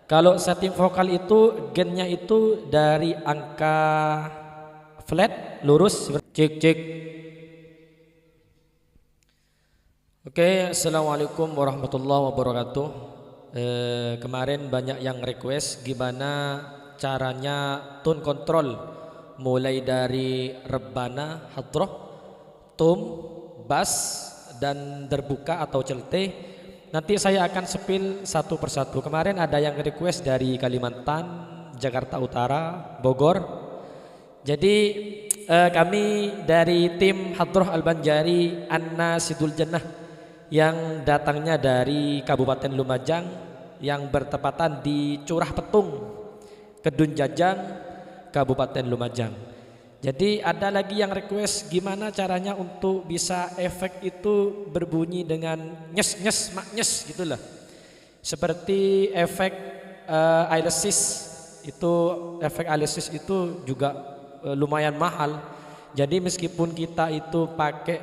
Kalau setting vokal itu gennya itu dari angka flat lurus cek cek. Oke, assalamualaikum warahmatullahi wabarakatuh. Kemarin banyak yang request gimana caranya tone control mulai dari rebana, hadroh, tom, bass dan terbuka atau celte. Nanti saya akan sepil satu persatu. Kemarin ada yang request dari Kalimantan, Jakarta Utara, Bogor. Jadi kami dari tim Hadroh Al-Banjari Anna Sidul Jannah yang datangnya dari Kabupaten Lumajang yang bertepatan di Curah Petung, Kedun Jajang, Kabupaten Lumajang. Jadi ada lagi yang request gimana caranya untuk bisa efek itu berbunyi dengan nyes nyes mak nyes gitulah. Seperti efek Alesis itu, efek Alesis itu juga lumayan mahal. Jadi meskipun kita itu pakai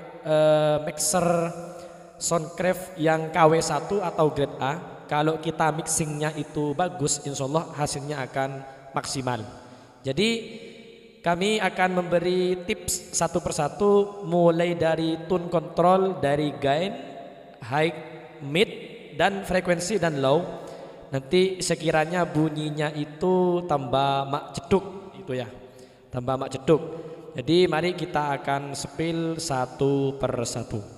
mixer Soundcraft yang KW1 atau grade A, kalau kita mixingnya itu bagus, insya Allah hasilnya akan maksimal. Jadi kami akan memberi tips satu persatu mulai dari tone control, dari gain, high, mid, dan frekuensi dan low. Nanti sekiranya bunyinya itu tambah mak ceduk itu ya, tambah mak ceduk. Jadi mari kita akan sepil satu persatu.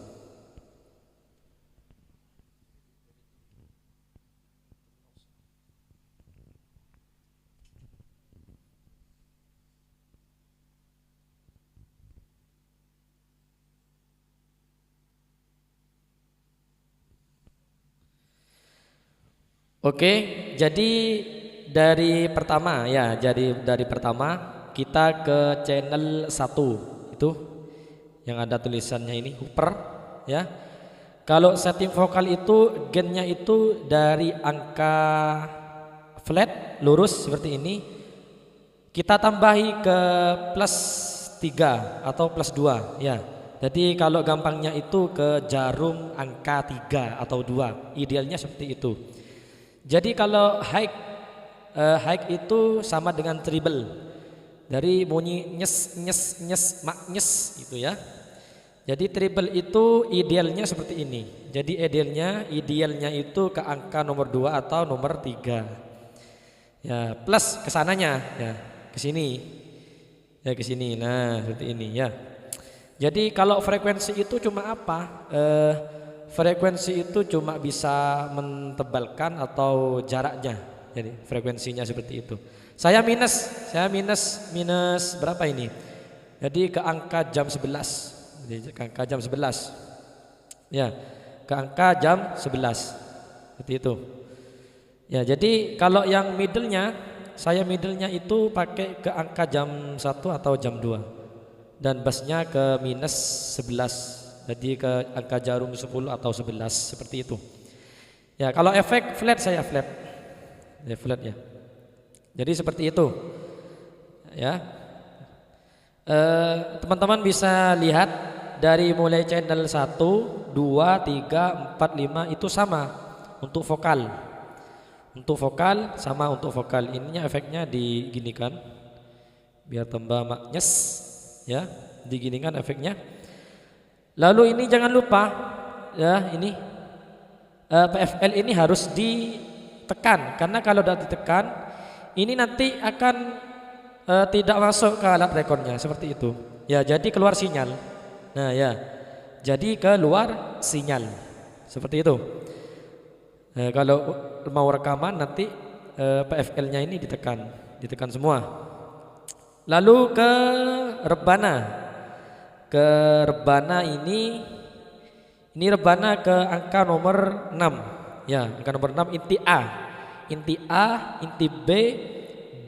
Oke, jadi dari pertama ya, jadi dari pertama kita ke channel 1 itu yang ada tulisannya ini Hooper ya. Kalau setting vokal itu gennya itu dari angka flat lurus seperti ini, kita tambahi ke plus 3 atau plus 2 ya. Jadi kalau gampangnya itu ke jarum angka 3 atau 2, idealnya seperti itu. Jadi kalau high itu sama dengan treble, dari bunyi nyes nyes nyes mak nyes itu ya. Jadi treble itu idealnya seperti ini. Jadi idealnya itu ke angka nomor 2 atau nomor 3. Ya, plus kesananya ya, ke sini. Ya ke sini. Nah, seperti ini ya. Jadi kalau frekuensi itu cuma apa? Frekuensi itu cuma bisa mentebalkan atau jaraknya. Jadi frekuensinya seperti itu. Saya minus berapa ini? Jadi ke angka jam 11. Jadi ke angka jam 11. Ya, ke angka jam 11. Seperti itu. Ya, jadi kalau yang middle-nya, saya middle-nya itu pakai ke angka jam 1 atau jam 2. Dan bassnya ke minus 11. Jadi ke angka jarum 10 atau 11 seperti itu. Ya, kalau efek flat saya flat. Ya, flat ya. Jadi seperti itu. Ya. Teman-teman bisa lihat dari mulai channel 1, 2, 3, 4, 5 itu sama untuk vokal. Untuk vokal sama untuk vokal. Ininya efeknya diginikan biar tambah maknyes ya, diginikan efeknya. Lalu ini jangan lupa ya, ini PFL ini harus ditekan, karena kalau sudah ditekan ini nanti akan tidak masuk ke alat rekornya seperti itu. Ya, jadi keluar sinyal. Nah ya, jadi keluar sinyal seperti itu. Kalau mau rekaman nanti PFL-nya ini ditekan semua. Lalu ke rebana. Ke rebana ini rebana ke angka nomor 6 ya, angka nomor 6 inti A, inti B,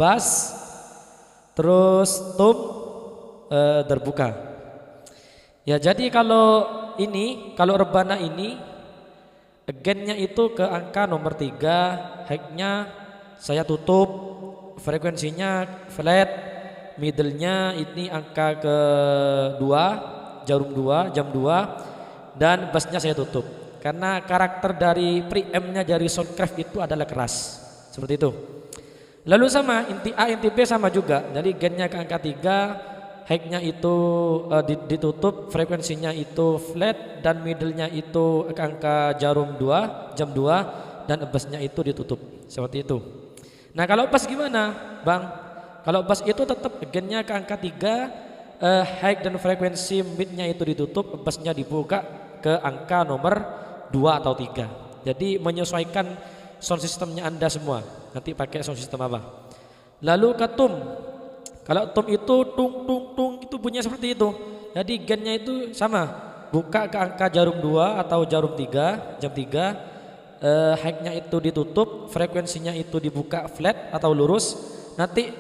bass, terus tom, terbuka ya. Jadi kalau rebana ini againnya itu ke angka nomor 3, high-nya saya tutup, frekuensinya flat, middle-nya ini angka ke 2, jarum 2, jam 2, dan bass-nya saya tutup. Karena karakter dari preamp-nya dari Soundcraft itu adalah keras. seperti itu. Lalu sama inti A inti B sama juga, jadi gainnya ke angka 3, high-nya itu ditutup, frekuensinya itu flat, dan middle-nya itu ke angka jarum 2 jam 2, dan bass-nya itu ditutup seperti itu. Nah kalau bass gimana Bang? Kalau bass itu tetap gainnya ke angka 3, high dan frekuensi mid-nya itu ditutup, bass-nya dibuka ke angka nomor 2 atau 3. Jadi menyesuaikan sound systemnya Anda semua. Nanti pakai sound system apa. Lalu ke tom. Kalau tom itu tung tung tung itu bunyinya seperti itu. Jadi gainnya itu sama. Buka ke angka jarum 2 atau jarum 3, jam 3. High-nya itu ditutup, frekuensinya itu dibuka flat atau lurus. Nanti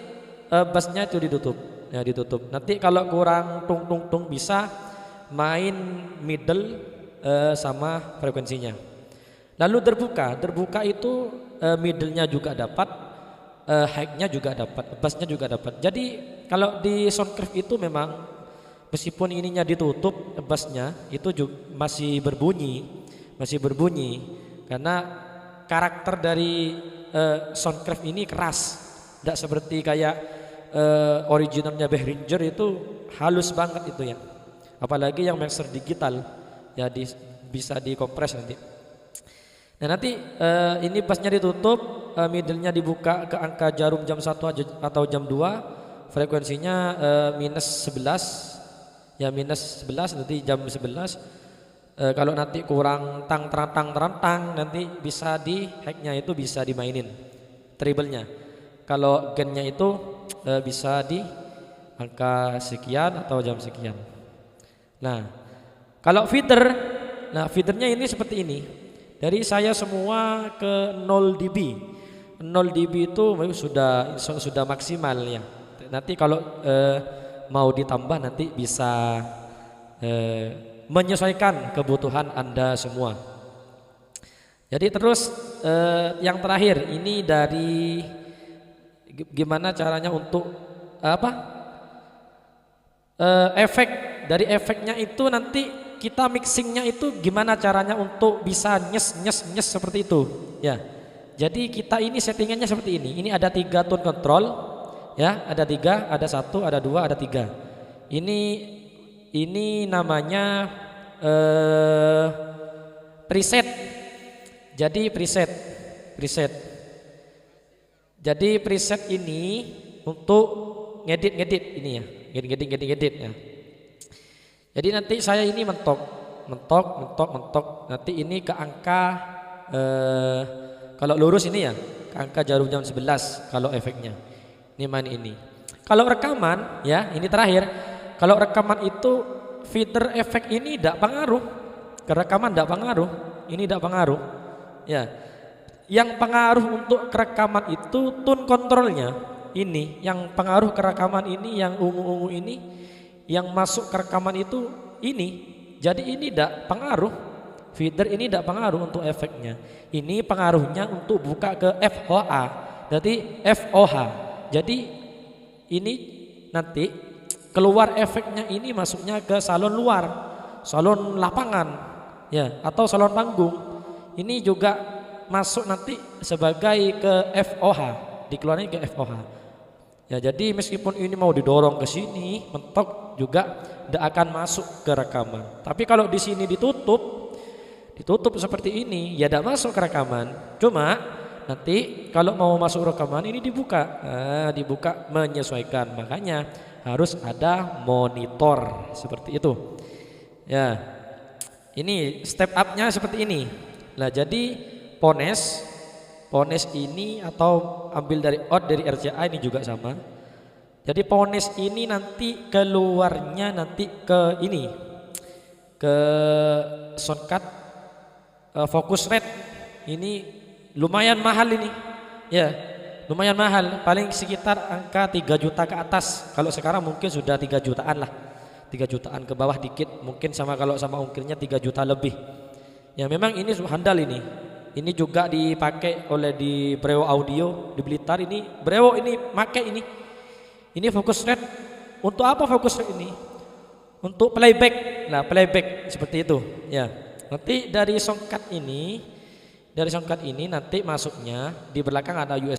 bass-nya itu ditutup. Ya, ditutup. Nanti kalau kurang tung tung tung bisa main middle sama frekuensinya. Lalu terbuka itu middle-nya juga dapat, high-nya juga dapat, bass-nya juga dapat. Jadi kalau di Soundcraft itu memang meskipun ininya ditutup, bass-nya itu juga masih berbunyi karena karakter dari Soundcraft ini keras, tidak seperti kayak originalnya Behringer itu halus banget itu ya. Apalagi yang mixer digital ya bisa dikompres nanti. Nah nanti ini bassnya ditutup, middle-nya dibuka ke angka jarum jam 1 atau jam 2, frekuensinya minus 11, ya minus 11 nanti jam 11. Kalau nanti kurang terantang nanti bisa di high-nya itu bisa dimainin treble-nya. Kalau gain-nya itu bisa di angka sekian atau jam sekian. Nah kalau feedernya ini seperti ini. Dari saya semua ke 0 dB. 0 dB itu sudah maksimal ya. Nanti kalau mau ditambah nanti bisa menyesuaikan kebutuhan Anda semua. Jadi terus yang terakhir ini dari gimana caranya untuk efek. Dari efeknya itu nanti kita mixingnya itu gimana caranya untuk bisa nyes seperti itu ya. Jadi kita ini settingannya seperti ini. Ini ada 3 tone control ya, ada 3, ada 1, ada 2, ada 3. Ini namanya preset. Jadi preset. Jadi preset ini untuk ngedit ini ya, ngedit ya. Jadi nanti saya ini mentok. Nanti ini ke angka kalau lurus ini ya, ke angka jarum jam 11 kalau efeknya. Ini main ini. Kalau rekaman ya, ini terakhir. Kalau rekaman itu feeder efek ini tidak pengaruh. Ke rekaman tidak pengaruh. Ini tidak pengaruh. Ya. Yang pengaruh untuk rekaman itu tone controlnya. Ini yang pengaruh ke rekaman ini, yang ungu-ungu ini, yang masuk ke rekaman itu ini. Jadi ini tidak pengaruh. Feeder ini tidak pengaruh untuk efeknya. Ini pengaruhnya untuk buka ke FOH. Jadi FOH. Jadi ini nanti keluar efeknya ini masuknya ke salon luar, salon lapangan ya, atau salon panggung. Ini juga masuk nanti sebagai ke FOH, dikeluarkan ke FOH. Ya, jadi meskipun ini mau didorong ke sini, mentok juga tidak akan masuk ke rekaman. Tapi kalau di sini ditutup seperti ini, ya tidak masuk ke rekaman. Cuma nanti kalau mau masuk rekaman ini dibuka, dibuka menyesuaikan. Makanya harus ada monitor seperti itu. Ya, ini step up-nya seperti ini. Nah, jadi Pones ini atau ambil dari dari RCA ini juga sama. Jadi Pones ini nanti keluarnya nanti ke ini, ke soundcard Focusrite. Ini lumayan mahal ini, ya lumayan mahal. Paling sekitar angka 3 juta ke atas. Kalau sekarang mungkin sudah 3 jutaan lah, 3 jutaan ke bawah dikit. Mungkin sama kalau sama ongkirnya 3 juta lebih. Ya memang ini handal ini. Ini juga dipakai oleh di Brewo Audio di Blitar. Ini Brewo ini pakai ini. Ini Focusrite. Untuk apa Focusrite ini? Untuk playback. Nah, playback seperti itu. Ya. Nanti dari soundcard ini Dari soundcard ini nanti masuknya di belakang ada USB.